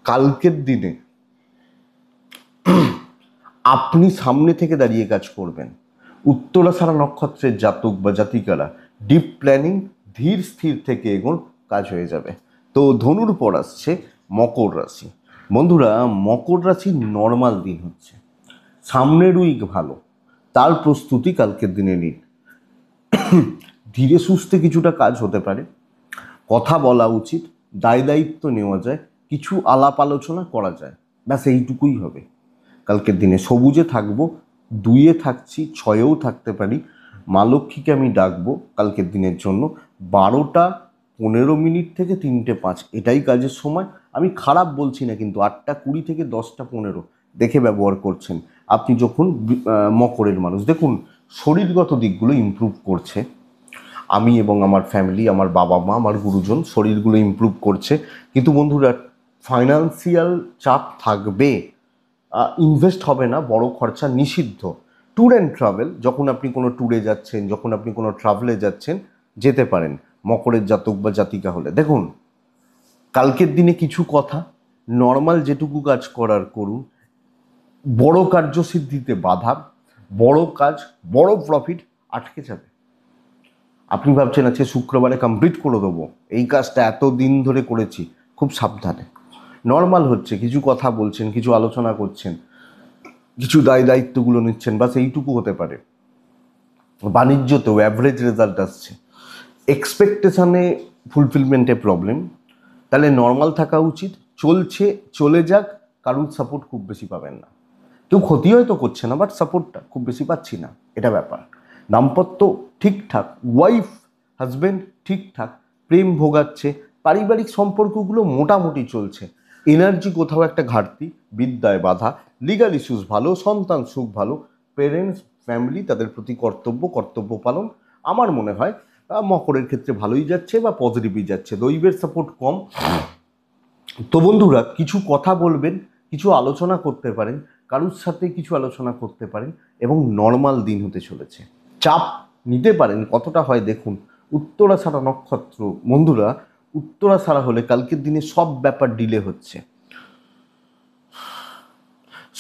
কালকের দিনে আপনি সামনে থেকে দাঁড়িয়ে কাজ করবেন। উত্তরাষাঢ়া নক্ষত্রের জাতক বা জাতিকারা ডিপ প্ল্যানিং, ধীর স্থির থেকে এগোন, কাজ হয়ে যাবে। তো ধনুর পর আসছে মকর রাশি। বন্ধুরা, মকর রাশির নর্মাল দিন হচ্ছে, সামনের উইক ভালো, তার প্রস্তুতি কালকের দিনে নিন। ধীরে সুস্থে কিছুটা কাজ হতে পারে, কথা বলা উচিত, দায় দায়িত্ব নেওয়া যায়, কিছু আলাপ আলোচনা করা যায়, ব্যাস এইটুকুই হবে। কালকের দিনে সবুজে থাকবো, 2-এ থাকছি, 6-এও থাকতে পারি। মা লক্ষ্মীকে আমি ডাকবো কালকের দিনের জন্য। 12টা 15 মিনিট থেকে 3টে 5 এটাই কাজের সময়। আমি খারাপ বলছি না, কিন্তু 8টা 20 থেকে 10টা 15 দেখে ব্যবহার করছেন। আপনি যখন মকরের মানুষ, দেখুন শরীরগত দিকগুলো ইমপ্রুভ করছে। আমি এবং আমার ফ্যামিলি, আমার বাবা মা, আমার গুরুজন, শরীরগুলো ইমপ্রুভ করছে। কিন্তু বন্ধুরা, ফাইন্যান্সিয়াল চাপ থাকবে, ইনভেস্ট হবে না, বড় খরচা নিষিদ্ধ। ট্যুর অ্যান্ড ট্রাভেল, যখন আপনি কোনো ট্যুরে যাচ্ছেন, যখন আপনি কোনো ট্রাভেলে যাচ্ছেন, যেতে পারেন মকরের জাতক বা জাতিকা হলে। দেখুন কালকের দিনে কিছু কথা, নর্মাল যেটুকু কাজ করার করুন, বড় কার্যসিদ্ধিতে বাধা, বড় কাজ, বড় প্রফিট আটকে যাবে। আপনি ভাবছেন আজকে শুক্রবারে কমপ্লিট করে দেবো, এই কাজটা এত দিন ধরে করেছি, খুব সাবধানে। নর্মাল হচ্ছে, কিছু কথা বলছেন, কিছু আলোচনা করছেন, কিছু দায় দায়িত্বগুলো নিচ্ছেন, বাস এইটুকু হতে পারে। বাণিজ্যতেও অ্যাভারেজ রেজাল্ট আসছে, এক্সপেকটেশনে ফুলফিলমেন্টে প্রবলেম, তাহলে নর্মাল থাকা উচিত। চলছে, চলে যাক, কারুর সাপোর্ট খুব বেশি পাবেন না। কেউ ক্ষতি হয়তো করছে না, বাট সাপোর্টটা খুব বেশি পাচ্ছি না, এটা ব্যাপার। দাম্পত্য ঠিকঠাক, ওয়াইফ হাজব্যান্ড ঠিকঠাক, প্রেম ভোগাচ্ছে, পারিবারিক সম্পর্কগুলো মোটামুটি চলছে। এনার্জি কোথাও একটা ঘাটতি, বিদ্যায় বাধা, লিগাল ইস্যুস ভালো, সন্তান সুখ ভালো, পেরেন্টস ফ্যামিলি তাদের প্রতি কর্তব্য পালন আমার মনে হয় মকরের ক্ষেত্রে ভালোই যাচ্ছে বা পজিটিভই যাচ্ছে। দৈবের সাপোর্ট কম। তো বন্ধুরা, কিছু কথা বলবেন, কিছু আলোচনা করতে পারেন, কারুর সাথে কিছু আলোচনা করতে পারেন, এবং নর্মাল দিন হতে চলেছে। চাপ নিতে পারেন, কতটা হয় দেখুন। উত্তরাষাঢ়া নক্ষত্র বন্ধুরা, উত্তরাষাঢ়া হলে কালকের দিনে সব ব্যাপার ডিলে হচ্ছে।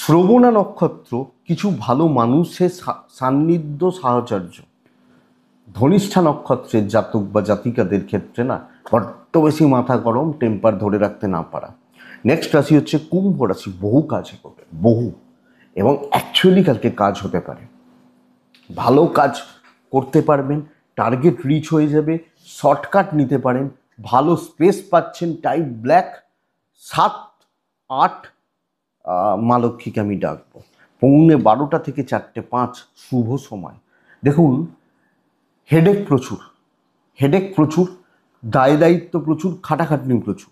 শ্রবণা নক্ষত্র, কিছু ভালো মানুষের সান্নিধ্য সাহচর্য। ধনিষ্ঠা নক্ষত্রের জাতক বা জাতিকাদের ক্ষেত্রে না বড্ড বেশি মাথা গরম, টেম্পার ধরে রাখতে না পারা। নেক্সট রাশি হচ্ছে কুম্ভ রাশি। বহু কাজ করবে, বহু, এবং অ্যাকচুয়ালি কালকে কাজ হতে পারে, ভালো কাজ করতে পারবেন, টার্গেট রিচ হয়ে যাবে, শর্টকাট নিতে পারেন, ভালো স্পেস পাচ্ছেন, টাইপ ব্ল্যাক। 7-8 মা লক্ষ্মীকে আমি ডাকবো। 12:15 থেকে 4টে 5 শুভ সময়। দেখুন হেডেক প্রচুর, দায় দায়িত্ব প্রচুর, খাটাখাটনি প্রচুর,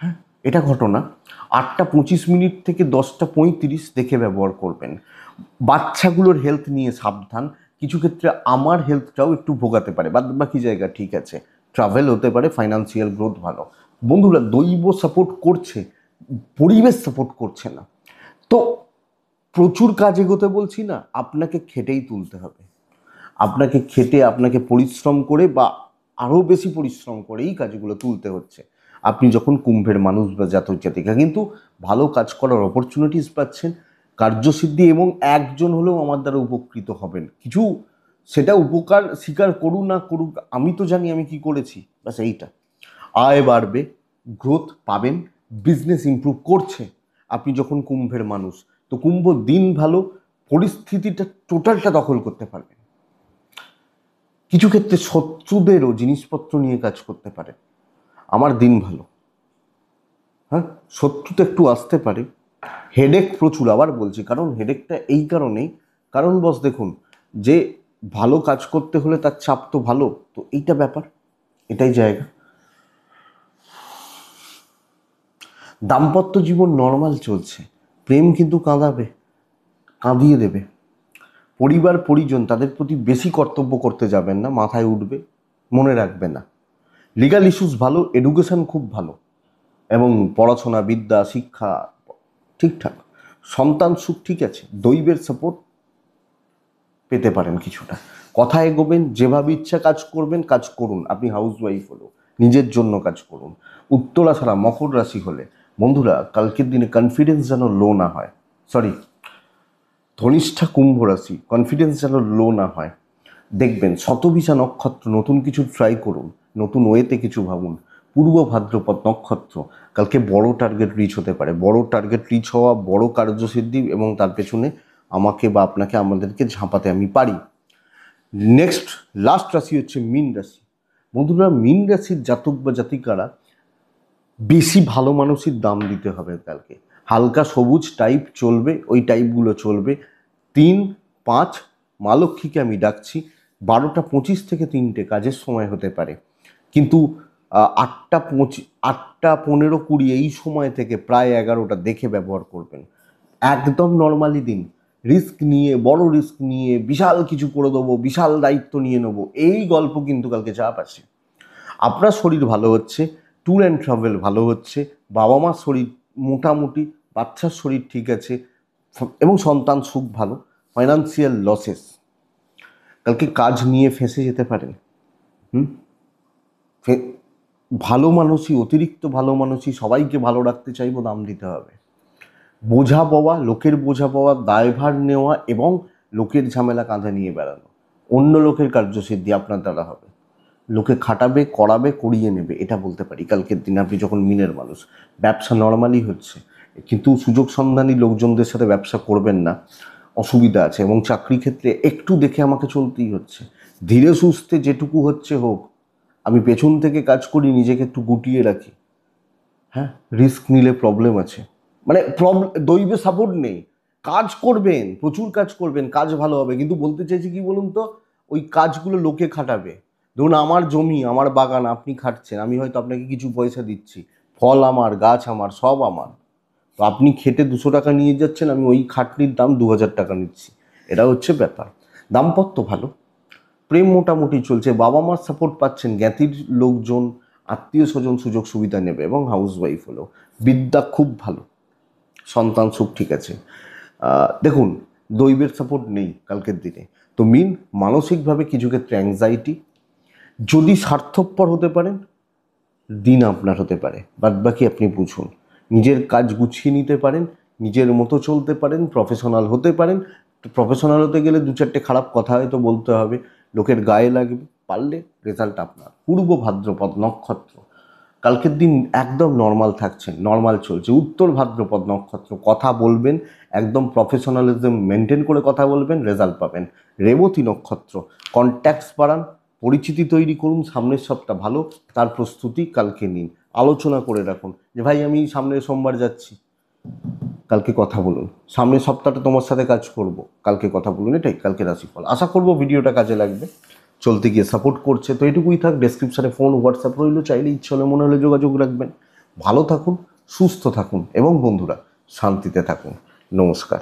হ্যাঁ এটা ঘটনা। 8টা 25 মিনিট থেকে 10টা 35 দেখে ব্যবহার করবেন। বাচ্চাগুলোর হেলথ নিয়ে সাবধান, কিছু ক্ষেত্রে আমার হেলথটাও একটু ভোগাতে পারে, বাকি জায়গা ঠিক আছে। ট্রাভেল হতে পারে, ফাইন্যান্সিয়াল গ্রোথ ভালো। বন্ধুরা, দৈব সাপোর্ট করছে, পরিবেশ সাপোর্ট করছে না। তো প্রচুর কাজ এগোতে বলছি না, আপনাকে খেটেই তুলতে হবে। আপনাকে খেটে, আপনাকে পরিশ্রম করে বা আরও বেশি পরিশ্রম করে এই কাজগুলো তুলতে হচ্ছে। আপনি যখন কুম্ভের মানুষ বা জাতক জাতিকা, কিন্তু ভালো কাজ করার অপরচুনিটিস পাচ্ছেন, কার্যসিদ্ধি, এবং একজন হলেও আমার দ্বারা উপকৃত হবেন। কিছু সেটা উপকার স্বীকার করুন না করুক, আমি তো জানি আমি কি করেছি, ব্যাস এইটা। আয় বাড়বে, গ্রোথ পাবেন, বিজনেস ইমপ্রুভ করছে। আপনি যখন কুম্ভের মানুষ, তো কুম্ভ দিন ভালো, পরিস্থিতিটা টোটালটা দখল করতে পারবেন। কিছু ক্ষেত্রে শত্রুদেরও জিনিসপত্র নিয়ে কাজ করতে পারে। আমার দিন ভালো, হ্যাঁ, শত্রু তো একটু আসতে পারে, হেডেক প্রচুর, আবার বলছি, কারণ হেডেকটা এই কারণেই, কারণ বস দেখুন, যে ভালো কাজ করতে হলে তার চাপ তো ভালো, তো এইটা ব্যাপার, এটাই জায়গা। দাম্পত্য জীবন নর্মাল চলছে, প্রেম কিন্তু কাঁদাবে, কাঁদিয়ে দেবে। পরিবার পরিজন তাদের প্রতি বেশি কর্তব্য করতে যাবেন না, মাথায় উঠবে, মনে রাখবে না। লিগাল ইস্যুস ভালো, এডুকেশন খুব ভালো, এবং পড়াশোনা, বিদ্যা, শিক্ষা ঠিকঠাক। সন্তান সুখ ঠিক আছে, দৈবের সাপোর্ট পেতে পারেন কিছুটা। কথা এগোবেন, যেভাবে ইচ্ছা কাজ করবেন, কাজ করুন। আপনি হাউস ওয়াইফ হলো, নিজের জন্য কাজ করুন। উত্তরা ছাড়া মকর রাশি হলে বন্ধুরা, কালকের দিনে কনফিডেন্স যেন লো না হয়, সরি, ধনিষ্ঠা কুম্ভ রাশি, কনফিডেন্স যেন লো না হয়। দেখবেন শতভিসা নক্ষত্র, নতুন কিছু ট্রাই করুন, নতুন ওয়েতে কিছু ভাবুন। পূর্ব ভাদ্রপদ নক্ষত্র, কালকে বড় টার্গেট রিচ হতে পারে। বড় টার্গেট রিচ হওয়া, বড় কার্যসিদ্ধি, এবং তার পেছনে আমাকে বা আপনাকে, আমাদেরকে ঝাঁপাতে আমি পারি। নেক্সট লাস্ট রাশি হচ্ছে মীন রাশি। বন্ধুরা, মীন রাশির জাতক বা জাতিকারা বেশি ভালো মানুষের দাম দিতে হবে কালকে। হালকা সবুজ টাইপ চলবে, ওই টাইপগুলো চলবে। 3-5, মা লক্ষ্মীকে আমি ডাকছি, 12:25 থেকে 3টে কাজের সময় হতে পারে, কিন্তু 8:15-20 এই সময় থেকে প্রায় 11টা দেখে ব্যবহার করবেন। একদম নর্মালি দিন, রিস্ক নিয়ে, বড় রিস্ক নিয়ে বিশাল কিছু করে দেবো, বিশাল দায়িত্ব নিয়ে নেবো, এই গল্প কিন্তু কালকে চাপ আছে। আপনার শরীর ভালো হচ্ছে, ট্যুর অ্যান্ড ট্রাভেল ভালো হচ্ছে, বাবা মার শরীর মোটামুটি, বাচ্চার শরীর ঠিক আছে, এবং সন্তান সুখ ভালো। ফাইন্যান্সিয়াল লসেস, কালকে কাজ নিয়ে ফেঁসে যেতে পারেন। ভালো মানুষই, অতিরিক্ত ভালো মানুষই, সবাইকে ভালো রাখতে চাইবো, দাম দিতে হবে। বোঝা পাওয়া, লোকের বোঝা পাওয়া, দায়ভার নেওয়া, এবং লোকের ঝামেলা কাঁধে নিয়ে বেড়ানো। অন্য লোকের কার্যসিদ্ধি আপনার দ্বারা হবে, লোকে খাটাবে, করাবে, করিয়ে নেবে, এটা বলতে পারি কালকের দিনে আপনি যখন মিনের মানুষ। ব্যবসা নর্মালি হচ্ছে, কিন্তু সুযোগ সন্ধানী লোকজনদের সাথে ব্যবসা করবেন না, অসুবিধা আছে। এবং চাকরি ক্ষেত্রে একটু দেখে আমাকে চলতেই হচ্ছে, ধীরে সুস্থে যেটুকু হচ্ছে হোক। আমি পেছন থেকে কাজ করি, নিজেকে একটু গুটিয়ে রাখি। হ্যাঁ, রিস্ক নিলে প্রবলেম আছে, মানে দৈবে সাপোর্ট নেই। কাজ করবেন, প্রচুর কাজ করবেন, কাজ ভালো হবে, কিন্তু বলতে চাইছি কি বলুন তো, ওই কাজগুলো লোকে খাটাবে। ধরুন আমার জমি, আমার বাগান, আপনি খাটছেন, আমি হয়তো আপনাকে কিছু পয়সা দিচ্ছি, ফল আমার, গাছ আমার, সব আমার, তো আপনি খেটে 200 টাকা নিয়ে যাচ্ছেন, আমি ওই খাটনির দাম 2000 টাকা নিচ্ছি, এটা হচ্ছে ব্যাপার। দাম্পত্য ভালো, প্রেম মোটামুটি চলছে, বাবা মার সাপোর্ট পাচ্ছেন, জ্ঞাতির লোকজন, আত্মীয় স্বজন সুযোগ সুবিধা নেবে, এবং হাউস ওয়াইফ হলো, বিদ্যা খুব ভালো, সন্তান সুখ ঠিক আছে। দেখুন, দৈবের সাপোর্ট নেই কালকের দিনে, তো মিন মানসিকভাবে কিছু ক্ষেত্রে অ্যাংজাইটি, যদি স্বার্থপর হতে পারেন, দিন আপনার হতে পারে, বাদ বাকি আপনি বুঝুন। নিজের কাজ গুছিয়ে নিতে পারেন, নিজের মতো চলতে পারেন, প্রফেশনাল হতে পারেন। প্রফেশনাল হতে গেলে 2-4টে খারাপ কথা হয়তো বলতে হবে, লোকের গায়ে লাগবে, পারলে রেজাল্ট আপনার। পূর্ব ভাদ্রপদ নক্ষত্র, কালকের দিন একদম নর্মাল থাকছেন, নর্মাল চলছে। উত্তর ভাদ্রপদ নক্ষত্র, কথা বলবেন, একদম প্রফেশনালিজম মেনটেন করে কথা বলবেন, রেজাল্ট পাবেন। রেবতী নক্ষত্র, কন্ট্যাক্টস বাড়ান, পরিচিতি তৈরি করুন, সামনের সপ্তাহ ভালো, তার প্রস্তুতি কালকে নিন। আলোচনা করে রাখুন যে ভাই আমি সামনের সোমবার যাচ্ছি, কালকে কথা বলুন, সামনের সপ্তাহটা তোমার সাথে কাজ করব, কালকে কথা বলুন। এটাই কালকে রাশিফল। আশা করব ভিডিওটা কাজে লাগবে, চলতে গিয়ে সাপোর্ট করছে, তো এটুকুই থাক। ডেসক্রিপশানে ফোন, হোয়াটসঅ্যাপ রইল, চাইলে ইচ্ছে হলে মনে হলে যোগাযোগ রাখবেন। ভালো থাকুন, সুস্থ থাকুন, এবং বন্ধুরা শান্তিতে থাকুন। নমস্কার।